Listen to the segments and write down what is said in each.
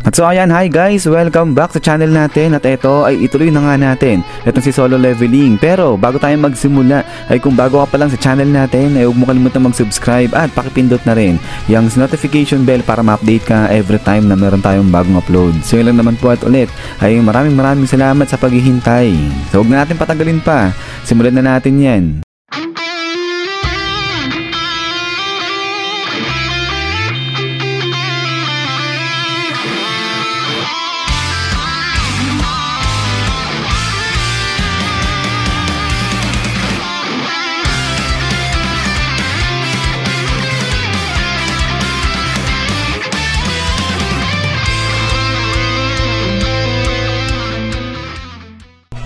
At so ayan, hi guys, welcome back sa channel natin. At ito ay ituloy na nga natin itong si Solo Leveling. Pero bago tayo magsimula ay kung bago ka pa lang sa channel natin ay huwag mo kalimutan mag-subscribe at pakipindot na rin yung notification bell para ma-update ka every time na meron tayong bagong upload. So yun lang naman po at ulit ay maraming salamat sa paghihintay. So huwag na natin patagalin pa, simulan na natin yan.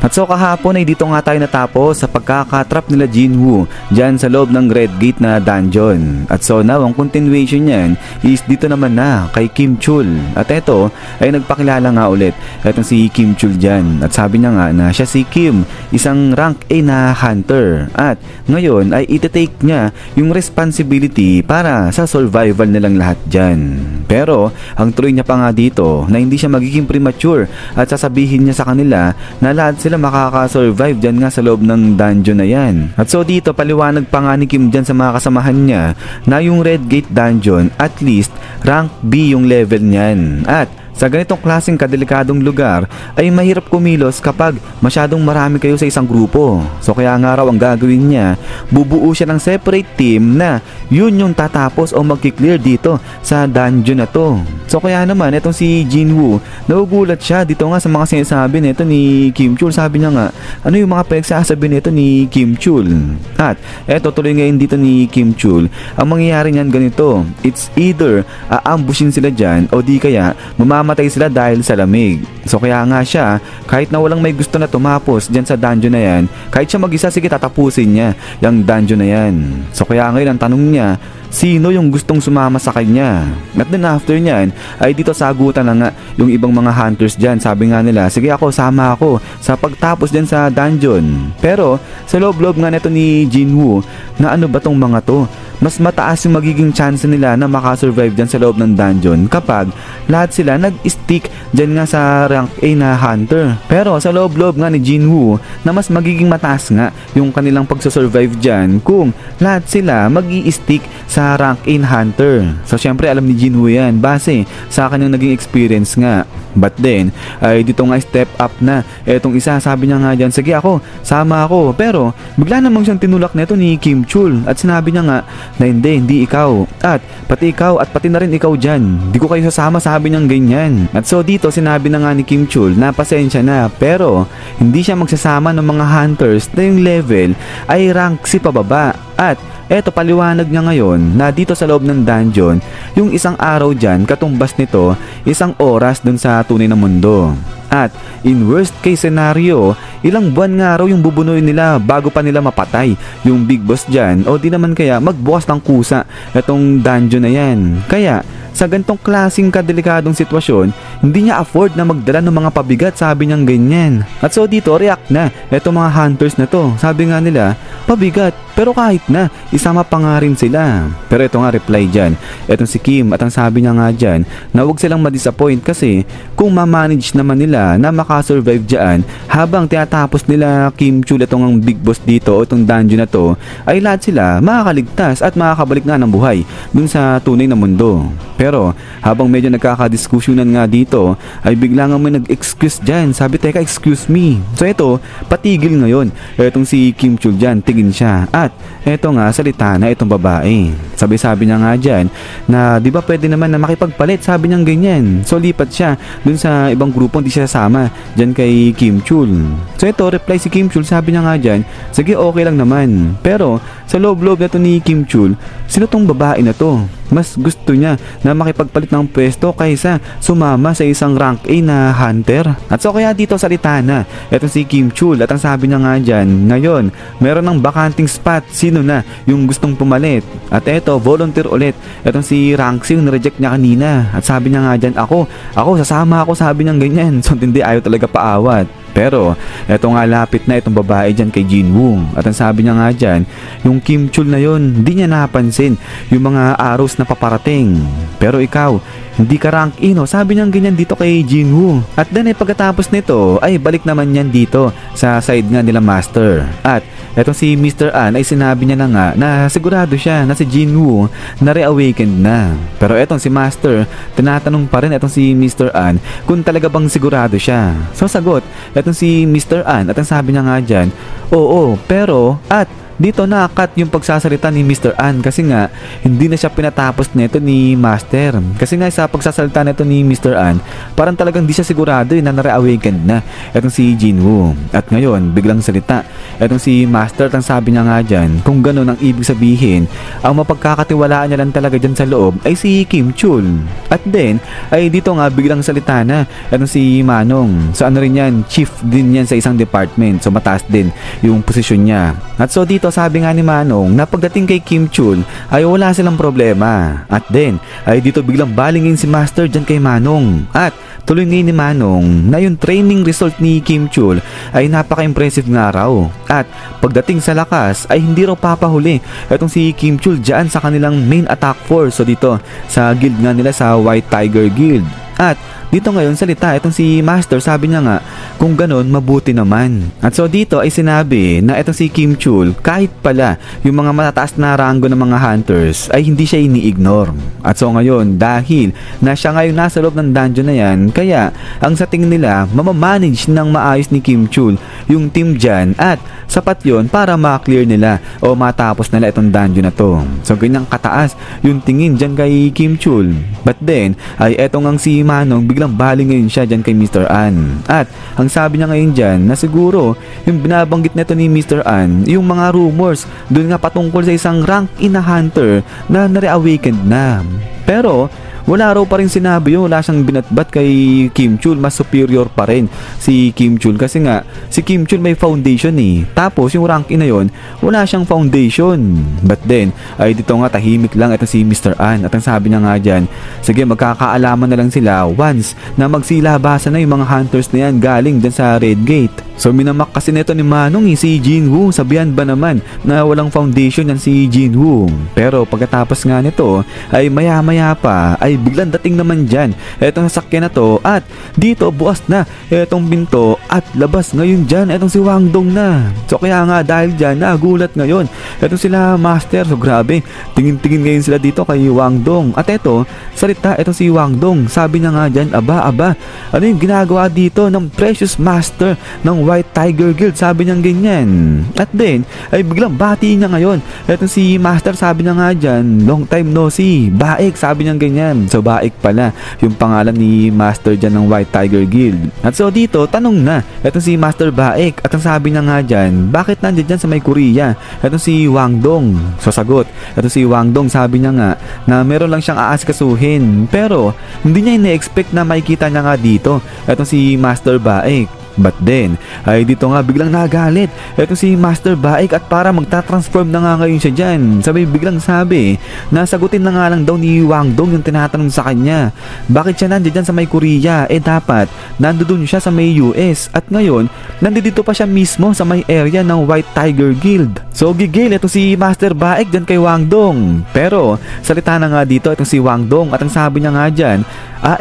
At so kahapon ay dito nga tayo natapos sa pagkakatrap nila Jinwoo dyan sa loob ng Red Gate na dungeon. At so now ang continuation niyan is dito naman na kay Kim Chul. At eto ay nagpakilala nga ulit itong si Kim Chul dyan. At sabi niya nga na siya si Kim, isang rank A na hunter. At ngayon ay iti-take niya yung responsibility para sa survival nilang lahat dyan. Pero ang tuloy niya pa nga dito na hindi siya magiging premature at sasabihin niya sa kanila na lahat sila makaka-survive dyan nga sa loob ng dungeon na yan. At so dito paliwanag pa nga ni Kim dyan sa mga kasamahan niya na yung Red Gate dungeon at least rank B yung level niyan. At sa ganitong klaseng kadelikadong lugar ay mahirap kumilos kapag masyadong marami kayo sa isang grupo. So kaya nga raw ang gagawin niya, bubuo siya ng separate team na yun yung tatapos o magki-clear dito sa dungeon na to. So kaya naman itong si Jinwoo, nagugulat siya dito nga sa mga sinasabi nito ni Kim Chul. Sabi niya nga, ano yung mga pinagsasabi nito ni Kim Chul? At eto tuloy ngayon dito ni Kim Chul, ang mangyayari niyan ganito, it's either aambushin sila dyan o di kaya mamamatay sila dahil sa lamig. So kaya nga siya, kahit na walang may gusto na tumapos dyan sa dungeon na yan, kahit siya mag-isa, sige tatapusin niya yung dungeon na yan. So kaya ngayon ang tanong niya, sino yung gustong sumama sa kanya? At then after nyan ay dito sagutan na nga yung ibang mga hunters dyan. Sabi nga nila, sige ako, sama ako sa pagtapos dyan sa dungeon. Pero sa loob-loob nga neto ni Jinwoo na ano ba tong mga to? Mas mataas yung magiging chance nila na makasurvive dyan sa loob ng dungeon kapag lahat sila nag-stick dyan nga sa rank A na hunter. Pero sa loob-loob nga ni Jinwoo na mas magiging mataas nga yung kanilang pagsasurvive dyan kung lahat sila mag-i-stick sa rank A na hunter. So syempre alam ni Jinwoo yan base sa kanyang naging experience nga. But then ay dito nga step up na etong isa. Sabi niya nga dyan, sige ako, sama ako. Pero bigla namang siyang tinulak neto ni Kim Chul at sinabi niya nga na hindi ikaw at pati ikaw at pati na rin ikaw dyan, di ko kayo sasama, sabi niyang ganyan. At so dito sinabi na nga ni Kim Chul na pasensya na, pero hindi siya magsasama ng mga hunters na yung level ay rank C pababa. At eto paliwanag niya ngayon na dito sa loob ng dungeon, yung isang araw dyan katumbas nito isang oras dun sa tunay na mundo. At in worst case scenario, ilang buwan nga raw yung bubunuin nila bago pa nila mapatay yung big boss dyan o di naman kaya magbukas ng kusa itong dungeon na yan. Kaya sa gantong klaseng kadelikadong sitwasyon, hindi niya afford na magdala ng mga pabigat, sabi niyang ganyan. At so dito react na etong mga hunters na to. Sabi nga nila, pabigat, pero kahit na, isama pa nga rin sila. Pero ito nga reply dyan, etong si Kim, at ang sabi niya nga dyan, na huwag silang madisappoint kasi kung mamanage naman nila na makasurvive dyan habang tinatapos nila Kim Chul itong ang big boss dito o itong dungeon na to, ay lahat sila makakaligtas at makakabalik nga ng buhay dun sa tunay na mundo. Pero habang medyo nagkakadiskusyonan nga dito ay bigla nga may nag-excuse dyan. Sabi, teka, excuse me. So ito, patigil ngayon etong si Kim Chul dyan, tingin siya. At eto nga, salita na itong babae. Sabi niya nga dyan na di ba pwede naman na makipagpalit, sabi niyang ganyan. So lipat siya dun sa ibang grupo, hindi siya sama dyan kay Kim Chul. So ito, reply si Kim Chul, sabi niya nga dyan, sige okay lang naman. Pero sa loob-loob na to ni Kim Chul, sino tong babae na to? Mas gusto niya na makipagpalit ng pwesto kaysa sumama sa isang rank A na hunter. At so kaya dito salita na etong si Kim Chul at ang sabi niya nga dyan, ngayon meron ng bakanting spot, sino na yung gustong pumalit? At eto, volunteer ulit etong si rank C yung na-reject niya kanina. At sabi niya nga dyan, ako sasama ako, sabi niyang ganyan. So hindi, ayaw talaga paawat. Pero eto nga, lapit na itong babae dyan kay Jinwoo. At ang sabi niya nga dyan, yung Kim Chul na yon, hindi niya napansin yung mga arrows na paparating. Pero ikaw, hindi ka rank in, sabi niya ganyan dito kay Jinwoo. At then pagkatapos nito ay balik naman yan dito sa side nga nila Master. At etong si Mr. An ay sinabi niya na nga na sigurado siya na si Jinwoo na reawakened na. Pero etong si Master, tinatanong pa rin etong si Mr. An kung talaga bang sigurado siya. So sagot etong si Mr. An at ang sabi niya nga dyan, oo, pero at dito na-cut yung pagsasalita ni Mr. An kasi nga hindi na siya pinatapos nito ni Master. Kasi nga sa pagsasalita nito ni Mr. An, parang talagang di siya sigurado na na-reawakened na etong si Jinwoo. At ngayon, biglang salita etong si Master, ang sabi niya nga dyan, kung gano'n ang ibig sabihin, ang mapagkakatiwalaan niya lang talaga dyan sa loob ay si Kim Chul. At then, ay dito nga biglang salita na etong si Manong. So ano rin yan, chief din yan sa isang department. So mataas din yung posisyon niya. At so dito sabi nga ni Manong na pagdating kay Kim Chul ay wala silang problema. At then ay dito biglang balingin si Master dyan kay Manong. At tuloy ngayon ni Manong na yung training result ni Kim Chul ay napaka-impressive nga raw. At pagdating sa lakas ay hindi raw papahuli etong si Kim Chul dyan sa kanilang main attack force. So dito sa guild nga nila, sa White Tiger Guild. At dito ngayon salita itong si Master, sabi niya nga kung ganon mabuti naman. At so dito ay sinabi na itong si Kim Chul kahit pala yung mga matataas na ranggo ng mga hunters ay hindi siya ini-ignore. At so ngayon dahil na siya ngayon nasa loob ng dungeon na yan, kaya ang sa tingin nila mamamanage ng maayos ni Kim Chul yung team dyan at sapat yon para ma-clear nila o matapos nila itong dungeon na to. So ganyang kataas yung tingin dyan kay Kim Chul. But then ay etong ang si Manong biglang baling ngayon siya dyan kay Mr. An. At ang sabi niya ngayon dyan na siguro yung binabanggit nito ni Mr. An yung mga rumors doon nga patungkol sa isang rank in a hunter na na-reawakened na. Pero wala raw pa rin sinabi yun, wala siyang binatbat kay Kim Chul. Mas superior pa rin si Kim Chul kasi nga si Kim Chul may foundation tapos yung rank in na yun wala siyang foundation. But then ay dito nga tahimik lang ito si Mr. An. At ang sabi niya nga dyan, sige magkakaalaman na lang sila once na magsilabasan na yung mga hunters na yan galing dyan sa Red Gate. So minamak kasi nito ni Manong si Jinwoo, sabihan ba naman na walang foundation yan si Jinwoo. Pero pagkatapos nga nito ay maya maya pa ay biglang dating naman dyan etong sasakyan na to. At dito bukas na etong binto at labas ngayon dyan etong si Wang Dong na. So kaya nga dahil dyan nagulat ngayon etong sila Master. So grabe, tingin-tingin ngayon sila dito kay Wang Dong. At eto salita etong si Wang Dong, sabi niya nga dyan, aba ano yung ginagawa dito ng Precious Master ng White Tiger Guild, sabi niya ganyan. At then ay biglang bati niya ngayon etong si Master, sabi niya nga dyan, long time no see, Baek, sabi niya ganyan. So Baek pala yung pangalan ni Master dyan ng White Tiger Guild. At so dito tanong na etong si Master Baek. At ang sabi niya nga dyan, bakit nandiyan dyan sa may Korea etong si Wang Dong? So sagot etong si Wang Dong, sabi niya nga na meron lang siyang aasikasuhin pero hindi niya ina-expect na makikita niya nga dito etong si Master Baek. But then, ay dito nga biglang nagalit eto si Master Baek at para magta-transform na nga ngayon siya dyan. Sabay biglang sabi, nasagutin na nga lang daw ni Wang Dong yung tinatanong sa kanya. Bakit siya nandiyan sa may Korea? Dapat, nandoon siya sa may US. At ngayon, nandito pa siya mismo sa may area ng White Tiger Guild. So gigil eto si Master Baek dyan kay Wang Dong. Pero, salita na nga dito etong si Wang Dong at ang sabi niya nga dyan,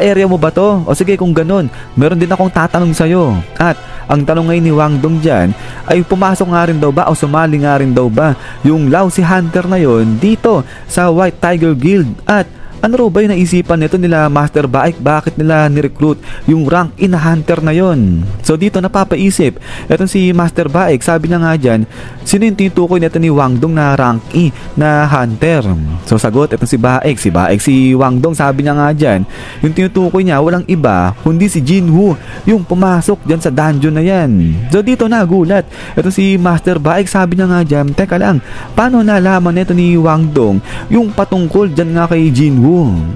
area mo ba to? O sige kung ganun, meron din akong tatanong sa'yo. At ang tanong ngayon ni Wang Dong dyan ay pumasok nga rin daw ba o sumali nga rin daw ba yung Lousy Hunter na yon dito sa White Tiger Guild. At ano raw ba yung naisipan nito nila Master Baek? Bakit nila ni-recruit yung rank in a hunter na yon? So dito napapaisip etong si Master Baek, sabi niya nga dyan, sino yung tinutukoy nito ni Wang Dong na rank E na hunter? So sagot etong si Baek, si Wang Dong, sabi niya nga dyan, yung tinutukoy niya walang iba kundi si Jinwoo yung pumasok dyan sa dungeon na yan. So dito nagulat etong si Master Baek, sabi niya nga dyan, teka lang, paano nalaman nito ni Wang Dong yung patungkol dyan nga kay Jinwoo?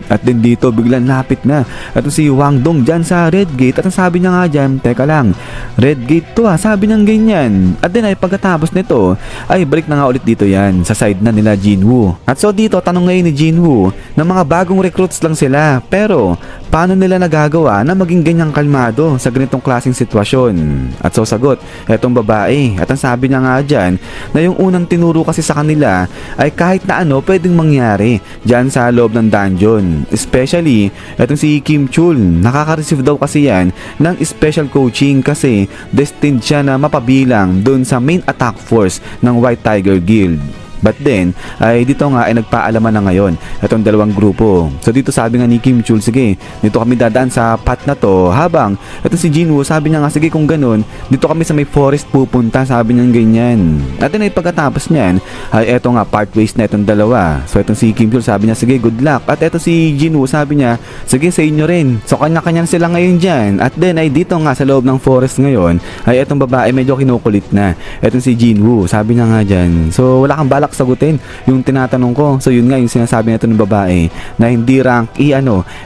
At din dito biglang lapit na at si Wang Dong dyan sa Red Gate. At ang sabi niya nga dyan, teka lang, Red Gate to sabi niya ganyan. At din ay pagkatapos nito ay balik na nga ulit dito yan sa side na nila Jinwoo. At so dito tanong ngayon ni Jinwoo na mga bagong recruits lang sila, pero paano nila nagagawa na maging ganyang kalmado sa ganitong klaseng sitwasyon? At so sagot, etong babae. At ang sabi niya nga dyan, na yung unang tinuro kasi sa kanila ay kahit na ano pwedeng mangyari dyan sa loob ng dungeon. Especially, etong si Kim Chul, nakaka-receive daw kasi yan ng special coaching kasi destined siya na mapabilang dun sa main attack force ng White Tiger Guild. But then, ay dito nga ay nagpaalaman na ngayon itong dalawang grupo. So dito sabi nga ni Kim Chul, sige, dito kami dadaan sa path na to. Habang ito si Jinwoo, sabi niya nga, sige kung ganun, dito kami sa may forest pupunta, sabi niya ganyan. At then ay pagkatapos niyan, ay eto nga part ways na itong dalawa. So itong si Kim Chul, sabi niya, sige, good luck. At eto si Jinwoo, sabi niya, sige sa inyo rin. So kanya-kanya sila ngayon dyan. At then ay dito nga sa loob ng forest ngayon, ay etong babae medyo kinukulit na. Etong si Jinwoo, sabi niya nga dyan, so wala kang balak sagutin yung tinatanong ko. So yun nga yung sinasabi nito ng babae na hindi rank E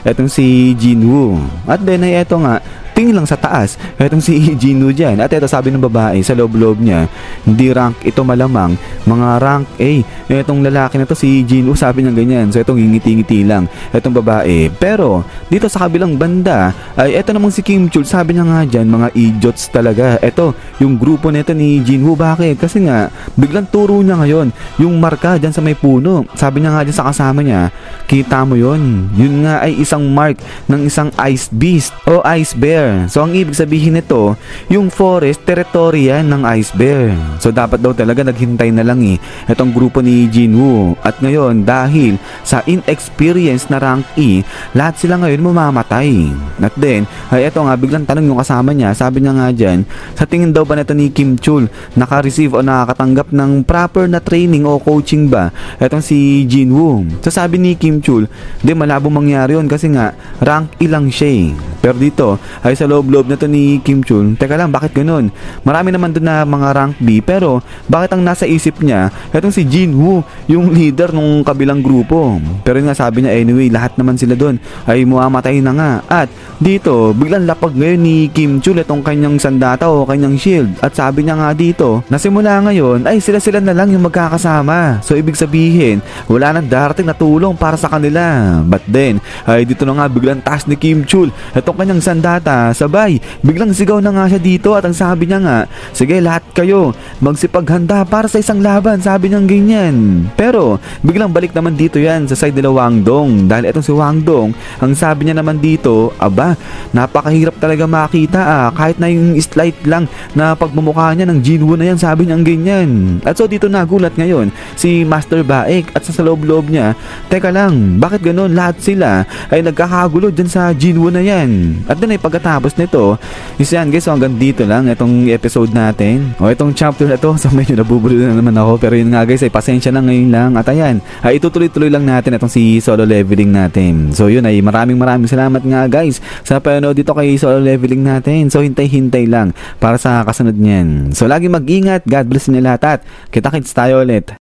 etong si Jinwoo. At then ay eto nga, tingin lang sa taas etong si Jinwoo dyan. At eto sabi ng babae sa loob-loob niya, hindi rank ito malamang, mga rank A. Etong lalaki na to si Jinwoo, sabi niya ganyan. So etong ngiti-ngiti lang etong babae. Pero dito sa kabilang banda ay eto namang si Kim Chul, sabi niya nga dyan, mga idiots talaga. Eto yung grupo nito ni Jinwoo. Bakit? Kasi nga biglang turo niya ngayon yung marka dyan sa may puno. Sabi niya nga dyan sa kasama niya, kita mo yun, yun nga ay isang mark ng isang ice beast o ice bear. So ang ibig sabihin nito, yung forest territory yan ng ice bear. So dapat daw talaga naghintay na lang itong grupo ni Jinwoo. At ngayon dahil sa inexperience na rank E, lahat sila ngayon mamamatay. At then ay eto nga, biglang tanong yung kasama niya, sabi niya nga dyan, sa tingin daw ba nito ni Kim Chul, naka-receive o nakakatanggap ng proper na training o coaching ba etong si Jinwoo? So sabi ni Kim Chul, di, malabo mangyari yun kasi nga rank E lang siya. Pero dito ay sa loob-loob na to ni Kim Chul, teka lang, bakit ganun? Marami naman doon na mga rank B, pero bakit ang nasa isip niya etong si Jinwoo, yung leader nung kabilang grupo? Pero nga sabi niya, anyway, lahat naman sila doon ay mamamatay na nga. At dito biglang lapag ngayon ni Kim Chul itong kanyang sandata o kanyang shield. At sabi niya nga dito, na simula ngayon ay sila na lang yung magkakasama. So ibig sabihin, wala nang darating na tulong para sa kanila. But then ay dito na nga biglang taas ni Kim Chul itong kanyang sandata, sabay biglang sigaw na nga siya dito. At ang sabi niya nga, sige lahat kayo magsipaghanda para sa isang laban, sabi niya ganyan. Pero biglang balik naman dito yan sa side nila Wang Dong, dahil etong si Wang Dong, ang sabi niya naman dito, aba, napakahirap talaga makita kahit na yung slight lang na pagmumukha niya ng Jinwoo na yan, sabi niya ganyan. At so dito nagulat ngayon si Master Baek at sa loob-loob niya, teka lang, bakit ganun? Lahat sila ay nagkakagulo dyan sa Jinwoo na yan. At din ay pagkatapos nito, is yan guys, so hanggang dito lang itong episode natin o itong chapter na to. So medyo nabubulo na naman ako, pero yun nga guys, ay pasensya lang ngayon lang. At ayan, ay itutuloy-tuloy lang natin itong si solo leveling natin. So yun ay maraming salamat nga guys sa panonood dito kay solo leveling natin. So hintay-hintay lang para sa kasunod niyan. So lagi mag-ingat, God bless niyo lahat at kita-kits tayo ulit.